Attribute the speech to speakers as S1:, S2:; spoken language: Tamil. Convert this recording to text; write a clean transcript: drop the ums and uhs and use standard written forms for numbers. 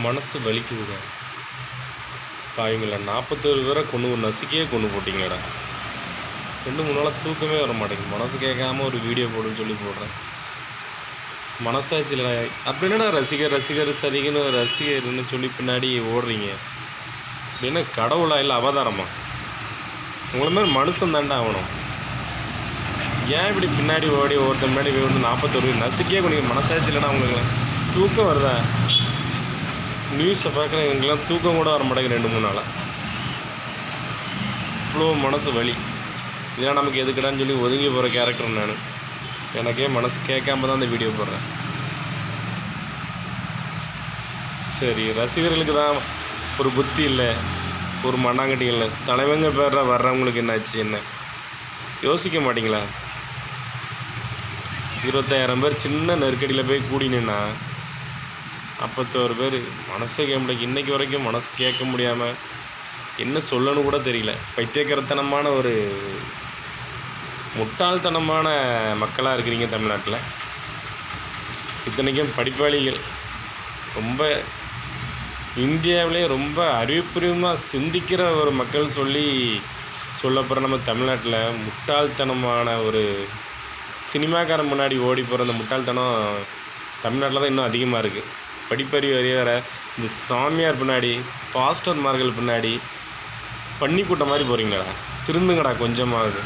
S1: மனசு வலிக்குதுங்க. பாவீங்களா 41 பேரை நசுக்கியே கொண்டு போட்டிங்களேடா. 2-3 நாளாக தூக்கமே வர மாட்டேங்குது. மனசு கேட்காம ஒரு வீடியோ போடுன்னு சொல்லி போடுறேன். மனசாட்சியில் அப்படின்னா ரசிகர் சரிகன்னு ரசிகர்னு சொல்லி பின்னாடி ஓடுறீங்க அப்படின்னா கடவுளா இல்லை அவதாரமா? உங்களை மாதிரி மனுஷன் தாண்டா ஆகணும். ஏன் இப்படி பின்னாடி ஓடி ஒருத்தர் முன்னாடி வந்து 41 நசுக்கியே கொண்டு மனசாட்சி இல்லைன்னா உங்களுக்கு தூக்கம் வருதா? நியூஸை பார்க்குற எங்களுக்கெல்லாம் தூக்கம் கூட வர மாட்டேங்குது 2-3 நாளாக. இவ்வளோ மனசு வலி. இதெல்லாம் நமக்கு எதுக்கடான்னு சொல்லி ஒதுங்கி போகிற கேரக்டர் நான். எனக்கே மனசு கேட்காம தான் இந்த வீடியோ போடுறேன். சரி, ரசிகர்களுக்கு தான் ஒரு புத்தி இல்லை, ஒரு மண்ணாங்கட்டி இல்லை. தலைவங்க பேர வர்றவங்களுக்கு என்னாச்சு? என்ன யோசிக்க மாட்டிங்களா? 25,000 பேர் சின்ன நெருக்கடியில் போய் கூடினா 41 பேர் மனசே கேட்க முடியாது. இன்றைக்கி வரைக்கும் மனசு கேட்க முடியாமல் என்ன சொல்லணும் கூட தெரியல. பைத்தியக்கரத்தனமான ஒரு முட்டாள்தனமான மக்களாக இருக்கிறீங்க தமிழ்நாட்டில். இத்தனைக்கும் படிப்பாளிகள், ரொம்ப இந்தியாவிலே ரொம்ப அறிவுபூர்வமாக சிந்திக்கிற ஒரு மக்கள் சொல்லப்போகிற நம்ம தமிழ்நாட்டில் முட்டாள்தனமான ஒரு சினிமாக்காரன் முன்னாடி ஓடி போகிற அந்த முட்டாள்தனம் தமிழ்நாட்டில் தான் இன்னும் அதிகமாக இருக்குது. படிப்பறிவு அறியாத இந்த சாமியார் பின்னாடி, பாஸ்டர்மார்கள் பின்னாடி பன்னிக்கூட்டம் மாதிரி போகிறீங்களா? திருந்துங்கடா கொஞ்சமாவது.